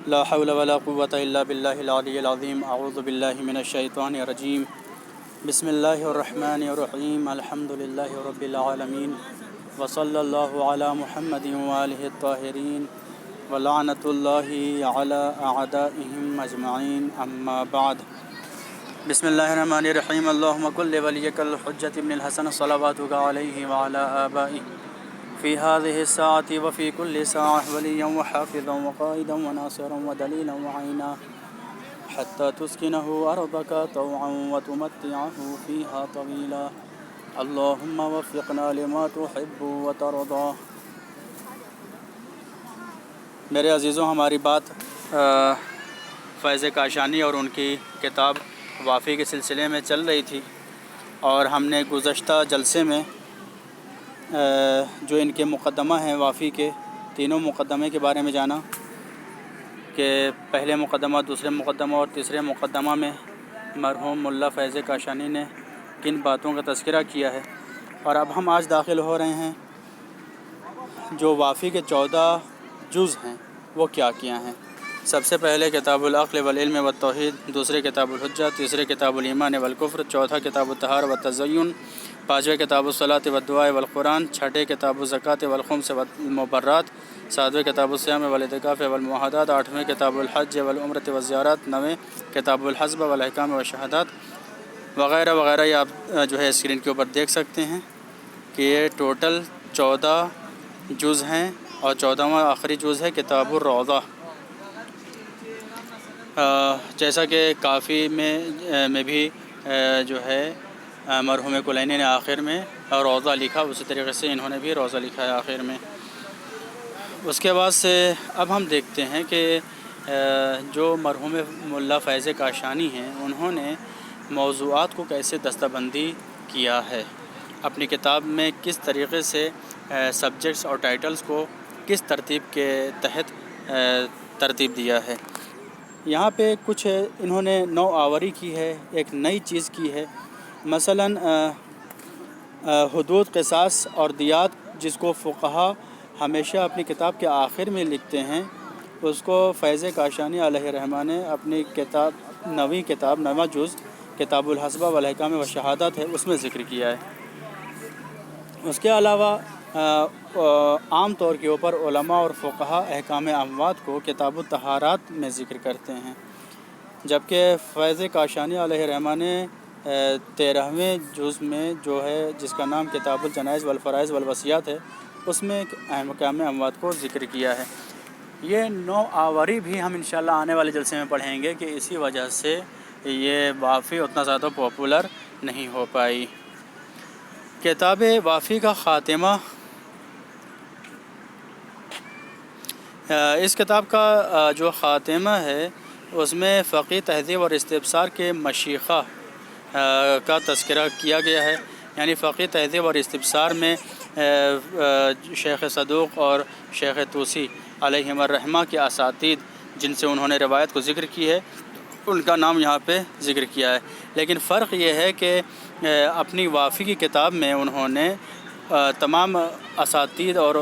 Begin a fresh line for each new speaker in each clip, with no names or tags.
لا حول ولا قوة إلا بالله العلي العظيم أعوذ بالله من الشيطان الرجيم بسم الله الرحمن الرحيم الحمد لله رب العالمين وصلى الله على محمد وآله الطاهرين ولعنة الله على أعدائهم أجمعين أما بعد بسم الله الرحمن الرحيم اللهم كل وليك الحجة ابن الحسن صلواتك عليه وعلى آبائه في هذه الساعة وفي كل ساعة وليا وحافظا وقائدا وناصرا ودليلا وعينا حتى تسكنه أرضك طوعا وتمتعه فيها طويلا اللهم وفقنا لما تحب وترضى۔ میرے عزیزوں، ہماری بات فیض کاشانی اور ان کی کتاب وافی کے سلسلے میں چل رہی تھی، اور ہم نے گزشتہ جلسے میں جو ان کے مقدمہ ہیں وافی کے تینوں مقدمے کے بارے میں جانا کہ پہلے مقدمہ، دوسرے مقدمہ اور تیسرے مقدمہ میں مرحوم ملا فیض کاشانی نے کن باتوں کا تذکرہ کیا ہے، اور اب ہم آج داخل ہو رہے ہیں جو وافی کے 14 جز ہیں وہ کیا ہیں۔ سب سے پہلے کتاب العقل والعلم والتوحید، دوسرے کتاب الحجہ، تیسرے کتاب الایمان والکفر، چوتھا کتاب الطہارہ والتزین، پانچویں کتاب الصلاۃ والدعاء والقرآن، چھٹے کتاب الزکوٰۃ والخمس والمبرات، ساتویں کتاب الصیام والاعتکاف والمعاہدات، آٹھویں کتاب الحج والعمرۃ والزیارات، نویں کتاب الحسب والاحکام والشہادات وغیرہ وغیرہ۔ یہ آپ جو ہے اسکرین کے اوپر دیکھ سکتے ہیں کہ یہ ٹوٹل 14 جز ہیں، اور 14واں آخری جز ہے کتاب الروضہ۔ جیسا کہ کافی میں بھی جو ہے مرحوم کلینی نے آخر میں روضہ لکھا، اسی طریقے سے انہوں نے بھی روضہ لکھا ہے آخر میں۔ اس کے بعد سے اب ہم دیکھتے ہیں کہ جو مرحوم ملا فیض کاشانی ہیں انہوں نے موضوعات کو کیسے دستہ بندی کیا ہے، اپنی کتاب میں کس طریقے سے سبجیکٹس اور ٹائٹلز کو کس ترتیب کے تحت ترتیب دیا ہے۔ یہاں پہ کچھ انہوں نے نو آوری کی ہے، ایک نئی چیز کی ہے، مثلاً حدود، قصاص اور دیات، جس کو فقہا ہمیشہ اپنی کتاب کے آخر میں لکھتے ہیں، اس کو فیض کاشانی علیہ رحمہ نے اپنی کتاب نواں جز کتاب الحسبہ والاحکام والشہادات ہے اس میں ذکر کیا ہے۔ اس کے علاوہ عام طور کے اوپر علماء اور فقہا احکام اموات کو کتاب الطہارات میں ذکر کرتے ہیں، جبکہ فیض کاشانی علیہ رحمہ نے 13ویں جز میں جو ہے جس کا نام کتاب الجنائز والفرائض والوصیات ہے اس میں احکام اموات کو ذکر کیا ہے۔ یہ نو آوری بھی ہم انشاءاللہ آنے والے جلسے میں پڑھیں گے کہ اسی وجہ سے یہ وافی اتنا زیادہ پاپولر نہیں ہو پائی۔ کتاب وافی کا خاتمہ، اس کتاب کا جو خاتمہ ہے اس میں فقی تہذیب اور استبصار کے مشیخہ کا تذکرہ کیا گیا ہے، یعنی فقی تہذیب اور استبصار میں شیخ صدوق اور شیخ توسی علیہم الرحمہ کے اساتید جن سے انہوں نے روایت کو ذکر کی ہے ان کا نام یہاں پہ ذکر کیا ہے، لیکن فرق یہ ہے کہ اپنی وافی کی کتاب میں انہوں نے تمام اساتید اور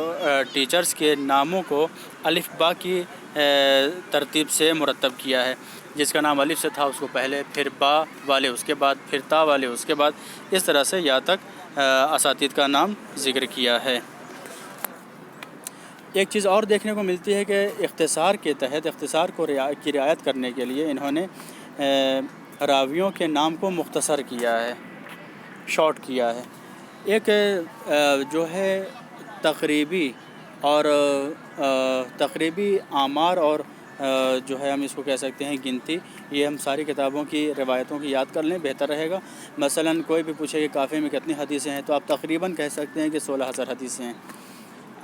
ٹیچرز کے ناموں کو الف با کی ترتیب سے مرتب کیا ہے، جس کا نام الف سے تھا اس کو پہلے، پھر با والے اس کے بعد، پھر تا والے اس کے بعد، اس طرح سے یا تک اساتید کا نام ذکر کیا ہے۔ ایک چیز اور دیکھنے کو ملتی ہے کہ اختصار کے تحت اختصار کی رعایت کرنے کے لیے انہوں نے راویوں کے نام کو مختصر کیا ہے، شارٹ کیا ہے۔ ایک جو ہے تقریبی آمار اور جو ہے ہم اس کو کہہ سکتے ہیں گنتی، یہ ہم ساری کتابوں کی روایتوں کی یاد کر لیں، بہتر رہے گا۔ مثلاً کوئی بھی پوچھے کہ کافی میں کتنی حدیثیں ہیں تو آپ تقریباً کہہ سکتے ہیں کہ 16,000 حدیثیں ہیں۔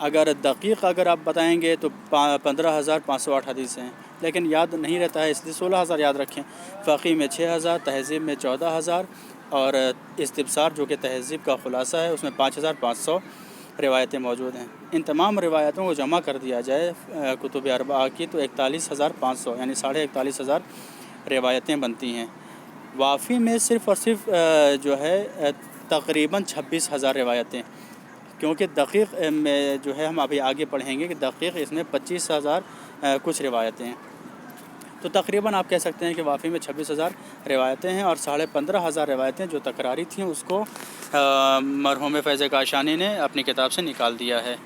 اگر دقیق آپ بتائیں گے تو 15,508 حدیثیں ہیں، لیکن یاد نہیں رہتا ہے اس لیے 16,000 یاد رکھیں۔ فقی میں 6,000، تہذیب میں 14,000، اور استبصار جو کہ تہذیب کا خلاصہ ہے اس میں 5,500 روایتیں موجود ہیں۔ ان تمام روایتوں کو جمع کر دیا جائے کتب اربعہ کی تو 41,500 یعنی 41,500 روایتیں بنتی ہیں۔ وافی میں صرف اور صرف جو ہے تقریباً 26,000 روایتیں، کیونکہ دقیق میں جو ہے ہم ابھی آگے پڑھیں گے کہ دقیق اس میں 25,000 کچھ روایتیں ہیں۔ تو تقریباً آپ کہہ سکتے ہیں کہ وافی میں 26,000 روایتیں ہیں، اور 15,500 روایتیں جو تکراری تھیں اس کو مرحوم فیض کاشانی نے اپنی کتاب سے نکال دیا ہے۔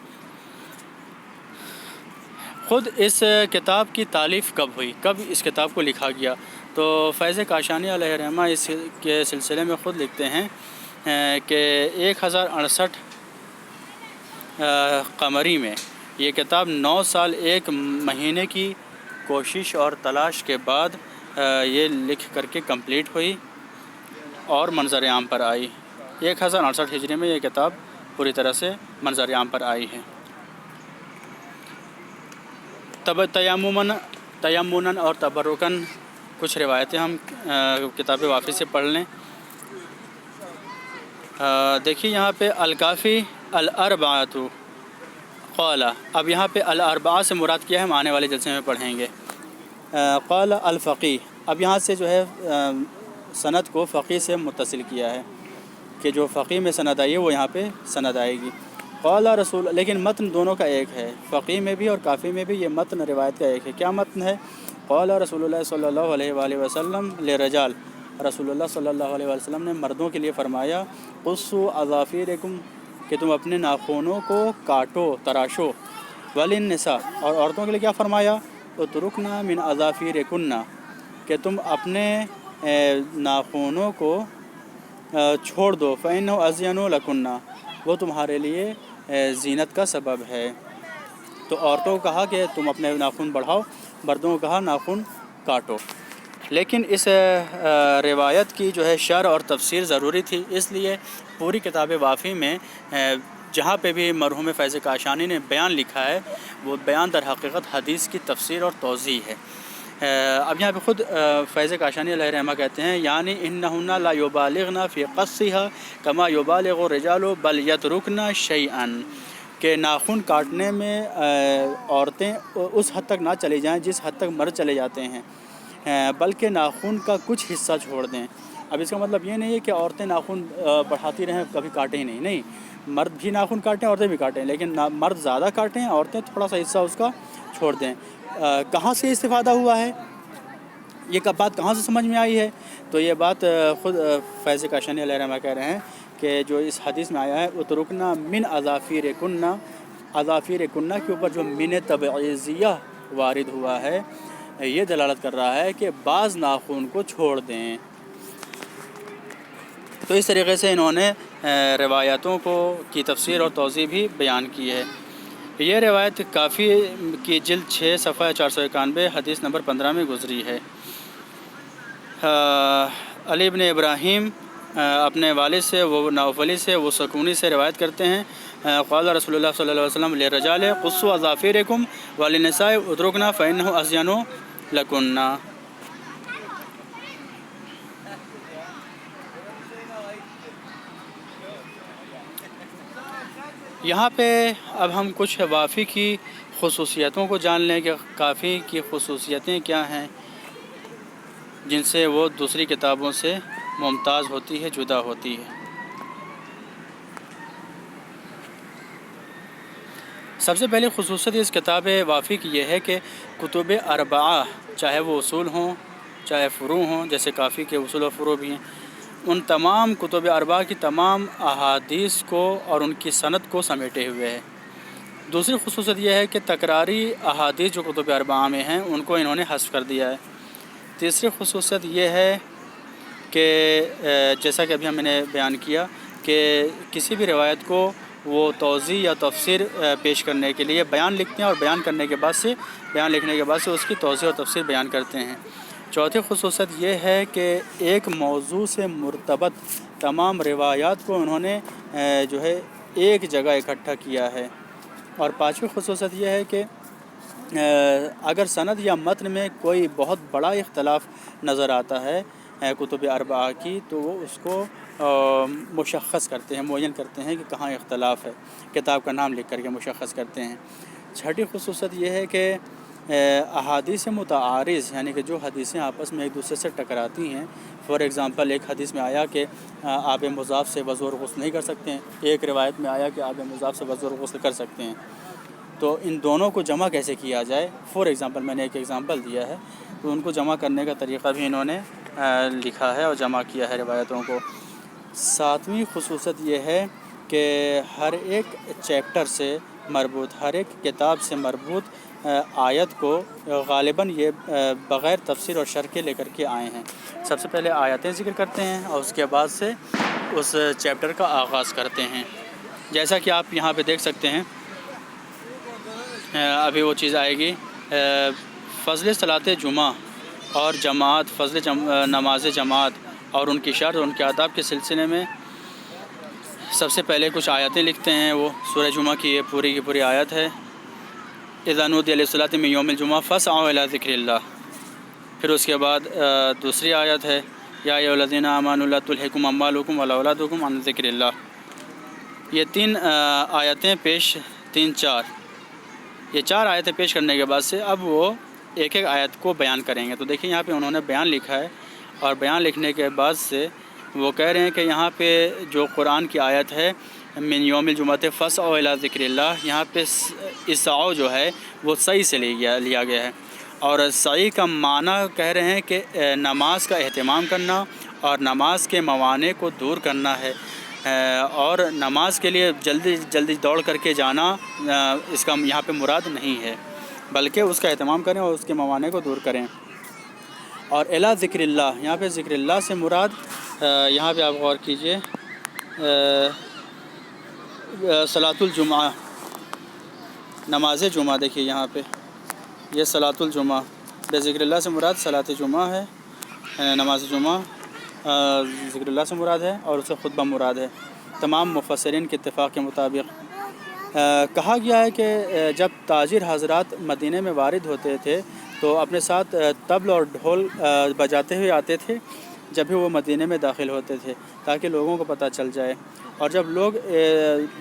خود اس کتاب کی تالیف کب ہوئی، کب اس کتاب کو لکھا گیا؟ تو فیض کاشانی علیہ رحمہ اس کے سلسلے میں خود لکھتے ہیں کہ 1068 قمری میں یہ کتاب 9 سال 1 مہینے کی کوشش اور تلاش کے بعد یہ لکھ کر کے کمپلیٹ ہوئی اور منظر عام پر آئی۔ 1068 ہجری میں یہ کتاب پوری طرح سے منظر عام پر آئی ہے۔ تیمناً اور تبرکاً کچھ روایتیں ہم کتاب وافی سے پڑھ لیں۔ دیکھیے یہاں پہ الکافی الاربعۃ قال، اب یہاں پہ الاربعہ سے مراد کیا ہے ہم آنے والے جلسے میں پڑھیں گے۔ قال الفقی، اب یہاں سے جو ہے سند کو فقی سے متصل کیا ہے کہ جو فقی میں سند آئی ہے وہ یہاں پہ سند آئے گی۔ قال رسول، لیکن متن دونوں کا ایک ہے، فقی میں بھی اور کافی میں بھی یہ متن روایت کا ایک ہے۔ کیا متن ہے؟ قال رسول اللہ صلی اللہ علیہ وآلہ وسلم لرجال، رسول اللہ صلی اللہ علیہ وآلہ وسلم نے مردوں کے لیے فرمایا قصوا اظافیرکم، کہ تم اپنے ناخنوں کو کاٹو تراشو، وللنساء، اور عورتوں کے لیے کیا فرمایا؟ اترکنا من اظافیرکن، کہ تم اپنے ناخنوں کو چھوڑ دو، فإنہ ازین لکن، وہ تمہارے لیے زینت کا سبب ہے۔ تو عورتوں کو کہا کہ تم اپنے ناخن بڑھاؤ، مردوں کو کہا ناخن کاٹو۔ لیکن اس روایت کی جو ہے شرح اور تفسیر ضروری تھی، اس لیے پوری کتاب وافی میں جہاں پہ بھی مرحوم فیض کاشانی نے بیان لکھا ہے وہ بیان در حقیقت حدیث کی تفسیر اور توضیح ہے۔ اب یہاں پہ خود فیض کاشانی علیہ رحمہ کہتے ہیں یعنی انہن لا یبالغن فی قصها کما یبالغ الرجال بل یترکن شیئا، کہ ناخن کاٹنے میں عورتیں اس حد تک نہ چلی جائیں جس حد تک مرد چلے جاتے ہیں، بلکہ ناخن کا کچھ حصہ چھوڑ دیں۔ اب اس کا مطلب یہ نہیں ہے کہ عورتیں ناخن بڑھاتی رہیں کبھی کاٹیں ہی نہیں، مرد بھی ناخن کاٹیں عورتیں بھی کاٹیں، لیکن مرد زیادہ کاٹیں عورتیں تھوڑا سا حصہ اس کا چھوڑ دیں۔ کہاں سے استفادہ ہوا ہے، یہ بات کہاں سے سمجھ میں آئی ہے؟ تو یہ بات خود فیض کاشانی علیہ رحمہ کہہ رہے ہیں کہ جو اس حدیث میں آیا ہے اترکنا من اظافیرکن، اظافیرکن کے اوپر جو من تبعیضیہ وارد ہوا ہے یہ دلالت کر رہا ہے کہ بعض ناخن کو چھوڑ دیں۔ تو اس طریقے سے انہوں نے روایتوں کی تفسیر اور توضیح بھی بیان کی ہے۔ یہ روایت کافی کی جلد 6 صفحہ 491 حدیث نمبر 15 میں گزری ہے۔ علی بن ابراہیم اپنے والد سے وہ نوفلی سے وہ سکونی سے روایت کرتے ہیں قال رسول اللہ صلی اللہ علیہ وسلم للرجال قصوا اظافیرکم وللنساء اترکنا فإنہ ازین لکن۔ یہاں پہ اب ہم کچھ وافی کی خصوصیتوں کو جان لیں کہ کافی کی خصوصیتیں کیا ہیں جن سے وہ دوسری کتابوں سے ممتاز ہوتی ہے، جدا ہوتی ہے۔ سب سے پہلی خصوصیت اس کتاب وافی کی یہ ہے کہ کتب اربعہ، چاہے وہ اصول ہوں چاہے فروع ہوں، جیسے کافی کے اصول و فروع بھی ہیں، ان تمام کتب اربعہ کی تمام احادیث کو اور ان کی سند کو سمیٹے ہوئے ہے۔ دوسری خصوصیت یہ ہے کہ تکراری احادیث جو کتب اربعہ میں ہیں ان کو انہوں نے حذف کر دیا ہے۔ تیسری خصوصیت یہ ہے کہ جیسا کہ ابھی ہم نے بیان کیا کہ کسی بھی روایت کو وہ توضیح یا تفسیر پیش کرنے کے لیے بیان لکھتے ہیں اور بیان لکھنے کے بعد سے اس کی توضیح اور تفسیر بیان کرتے ہیں۔ چوتھی خصوصیت یہ ہے کہ ایک موضوع سے مرتبط تمام روایات کو انہوں نے جو ہے ایک جگہ اکٹھا کیا ہے۔ اور پانچویں خصوصیت یہ ہے کہ اگر سند یا متن میں کوئی بہت بڑا اختلاف نظر آتا ہے کتب اربعہ کی تو وہ اس کو مشخص کرتے ہیں، معین کرتے ہیں کہ کہاں اختلاف ہے، کتاب کا نام لکھ کر کے مشخص کرتے ہیں۔ چھٹی خصوصیت یہ ہے کہ احادیث متعارض، یعنی کہ جو حدیثیں آپس میں ایک دوسرے سے ٹکراتی ہیں، فار ایگزامپل ایک حدیث میں آیا کہ آب مضاف سے وضو اور غسل نہیں کر سکتے ہیں، ایک روایت میں آیا کہ آب مضاف سے وضو اور غسل کر سکتے ہیں، تو ان دونوں کو جمع کیسے کیا جائے. فار ایگزامپل میں نے ایک ایگزامپل دیا ہے، تو ان کو جمع کرنے کا طریقہ بھی انہوں نے لکھا ہے اور جمع کیا ہے روایتوں کو. 7ویں خصوصیت یہ ہے کہ ہر ایک چیپٹر سے مربوط، ہر ایک کتاب سے مربوط آیت کو غالباً یہ بغیر تفسیر اور شرح کے لے کر کے آئے ہیں. سب سے پہلے آیتیں ذکر کرتے ہیں اور اس کے بعد سے اس چیپٹر کا آغاز کرتے ہیں. جیسا کہ آپ یہاں پہ دیکھ سکتے ہیں، ابھی وہ چیز آئے گی. فضل صلاۃ جمعہ اور جماعت، فضل نماز جماعت اور ان کی شرط، ان کے آداب کے سلسلے میں سب سے پہلے کچھ آیتیں لکھتے ہیں. وہ سورہ جمعہ کی یہ پوری کی پوری آیت ہے. اذا نودی للصلاۃ من یوم الجمعہ فاسعوا الی ذکر اللہ. پھر اس کے بعد دوسری آیت ہے یا ایھا الذین آمنوا لا تلھکم اموالکم ولا اولادکم عن ذکر اللہ. یہ 3 آیتیں پیش، 4 آیتیں پیش کرنے کے بعد سے اب وہ ایک ایک آیت کو بیان کریں گے. تو دیکھیں یہاں پہ انہوں نے بیان لکھا ہے، اور بیان لکھنے کے بعد سے وہ کہہ رہے ہیں کہ یہاں پہ جو قرآن کی آیت ہے من یوم الجمعہ فاسعوا الی ذکر اللہ، یہاں پہ اسعوا جو ہے وہ صحیح سے لیا گیا ہے. اور سعی کا معنی کہہ رہے ہیں کہ نماز کا اہتمام کرنا اور نماز کے موانع کو دور کرنا ہے، اور نماز کے لیے جلدی دوڑ کر کے جانا اس کا یہاں پہ مراد نہیں ہے، بلکہ اس کا اہتمام کریں اور اس کے موانع کو دور کریں. اور الی ذکر اللہ، یہاں پہ ذکر اللہ سے مراد، یہاں پہ آپ غور کیجئے، صلاۃ الجمعہ، نماز جمعہ. دیکھیے یہاں پہ یہ صلاۃ الجمعہ، بے ذکر اللہ سے مراد صلاۃ جمعہ ہے، نماز جمعہ ذکر اللہ سے مراد ہے اور اسے خطبہ مراد ہے. تمام مفسرین کے اتفاق کے مطابق کہا گیا ہے کہ جب تاجر حضرات مدینہ میں وارد ہوتے تھے تو اپنے ساتھ طبل اور ڈھول بجاتے ہوئے آتے تھے جب بھی وہ مدینہ میں داخل ہوتے تھے، تاکہ لوگوں کو پتہ چل جائے. اور جب لوگ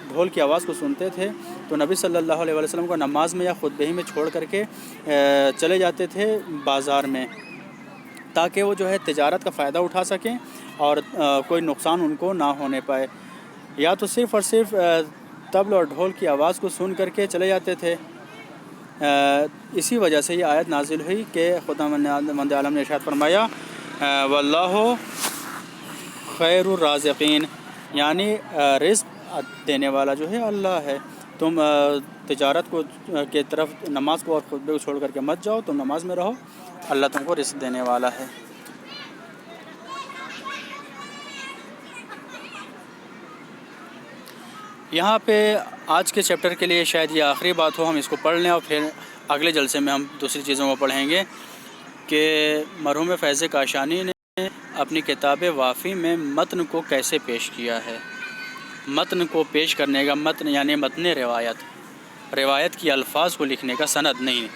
ڈھول کی آواز کو سنتے تھے تو نبی صلی اللہ علیہ وسلم کو نماز میں یا خطبے ہی میں چھوڑ کر کے چلے جاتے تھے بازار میں، تاکہ وہ جو ہے تجارت کا فائدہ اٹھا سکیں اور کوئی نقصان ان کو نہ ہونے پائے. یا تو صرف اور صرف طبل اور ڈھول کی آواز کو سن کر کے چلے جاتے تھے. اسی وجہ سے یہ آیت نازل ہوئی کہ خدا مند عالم نے ارشاد فرمایا واللہ خیر الرازقین، یعنی رزق دینے والا جو ہے اللہ ہے. تم تجارت کو کے طرف، نماز کو اور خطبے کو چھوڑ کر کے مت جاؤ، تم نماز میں رہو، اللہ تم کو رزق دینے والا ہے. یہاں پہ آج کے چیپٹر کے لیے شاید یہ آخری بات ہو، ہم اس کو پڑھ لیں اور پھر اگلے جلسے میں ہم دوسری چیزوں کو پڑھیں گے کہ مرحوم فیض کاشانی نے اپنی کتاب وافی میں متن کو کیسے پیش کیا ہے. متن کو پیش کرنے کا، متن یعنی متن روایت کی الفاظ کو لکھنے کا، سند نہیں،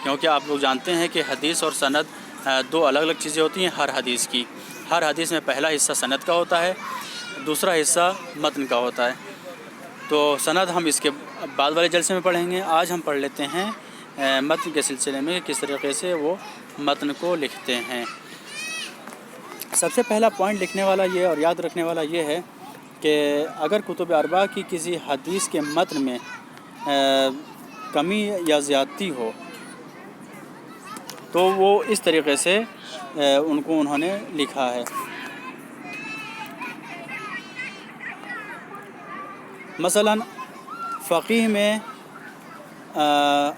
کیونکہ آپ لوگ جانتے ہیں کہ حدیث اور سند 2 الگ الگ چیزیں ہوتی ہیں. ہر حدیث کی، ہر حدیث میں پہلا حصہ سند کا ہوتا ہے، دوسرا حصہ متن کا ہوتا ہے. تو سند ہم اس کے بعد والے جلسے میں پڑھیں گے. آج ہم پڑھ لیتے ہیں متن کے سلسلے میں کس طریقے سے وہ متن کو لکھتے ہیں. سب سے پہلا پوائنٹ لکھنے والا یہ اور یاد رکھنے والا یہ ہے کہ اگر کتب اربعہ کی کسی حدیث کے متن میں کمی یا زیادتی ہو تو وہ اس طریقے سے انہوں نے لکھا ہے. مثلا فقیہ میں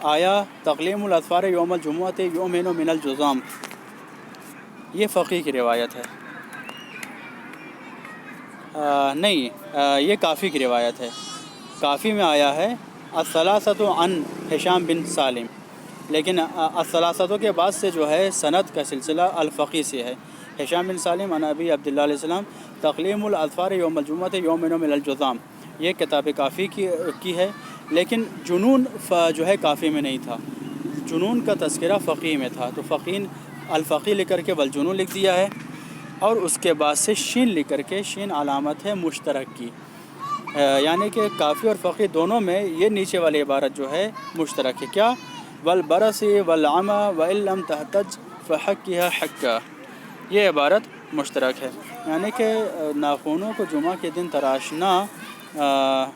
آیا تقلیم الاظفار یوم الجمعہ یومین من الجذام، یہ فقیہ کی روایت ہے. نہیں، یہ کافی کی روایت ہے. کافی میں آیا ہے الثلاثۃ عن ہشام بن سالم، لیکن الثلاثۃ کے بعد سے جو ہے سند کا سلسلہ الفقیہ سے ہے. ہشام بن سالم عن ابی عبداللہ علیہ السلام تقلیم الاظفار یوم الجمعہ یومین من الجذام، یہ کتاب کافی کی ہے. لیکن جنون جو ہے کافی میں نہیں تھا، جنون کا تذکرہ فقیہ میں تھا. تو فقیہ الفقیہ لکھ کر کے والجنون لکھ دیا ہے، اور اس کے بعد سے شین لکھ کر کے، شین علامت ہے مشترک کی، یعنی کہ کافی اور فقیہ دونوں میں یہ نیچے والی عبارت جو ہے مشترک ہے. کیا؟ والبرص والعمى وان لم تحتج فحقها حقا، یہ عبارت مشترک ہے. یعنی کہ ناخونوں کو جمعہ کے دن تراشنا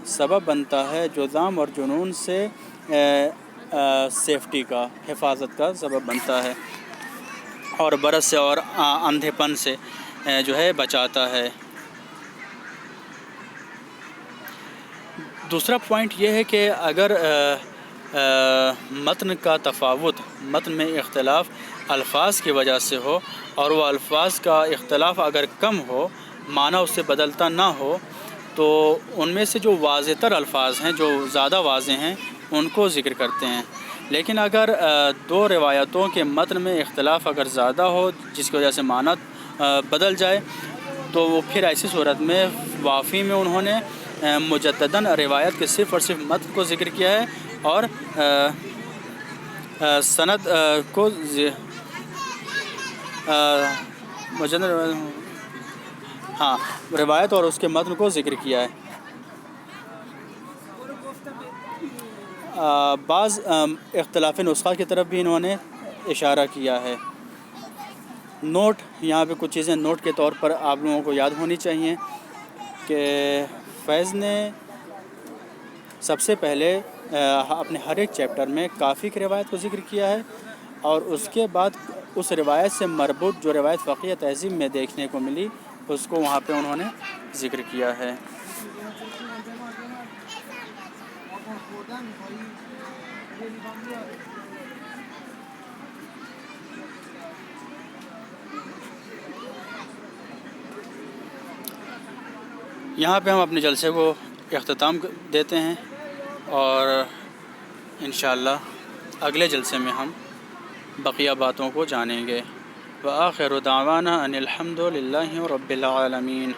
سبب بنتا ہے جذام اور جنون سے سیفٹی کا، حفاظت کا سبب بنتا ہے اور برس سے اور اندھے پن سے جو ہے بچاتا ہے۔ دوسرا پوائنٹ یہ ہے کہ اگر متن کا تفاوت، متن میں اختلاف الفاظ کی وجہ سے ہو اور وہ الفاظ کا اختلاف اگر کم ہو، معنی اس سے بدلتا نہ ہو، تو ان میں سے جو واضح تر الفاظ ہیں، جو زیادہ واضح ہیں، ان کو ذکر کرتے ہیں۔ لیکن اگر دو روایتوں کے متن میں اختلاف اگر زیادہ ہو جس کی وجہ سے معنی بدل جائے، تو وہ پھر ایسی صورت میں وافی میں انہوں نے مجدداً روایت کے صرف اور صرف متن کو ذکر کیا ہے اور سند کو روایت اور اس کے متن کو ذکر کیا ہے۔ بعض اختلاف نسخہ کی طرف بھی انہوں نے اشارہ کیا ہے۔ نوٹ، یہاں پہ کچھ چیزیں نوٹ کے طور پر آپ لوگوں کو یاد ہونی چاہیے کہ فیض نے سب سے پہلے اپنے ہر ایک چیپٹر میں کافی کی روایت کو ذکر کیا ہے، اور اس کے بعد اس روایت سے مربوط جو روایت فقیہ تہذیب میں دیکھنے کو ملی، اس کو وہاں پہ انہوں نے ذکر کیا ہے۔ یہاں پہ ہم اپنے جلسے کو اختتام دیتے ہیں، اور انشاءاللہ اگلے جلسے میں ہم بقیہ باتوں کو جانیں گے۔ وآخر دعوانا ان الحمد للہ رب العالمین۔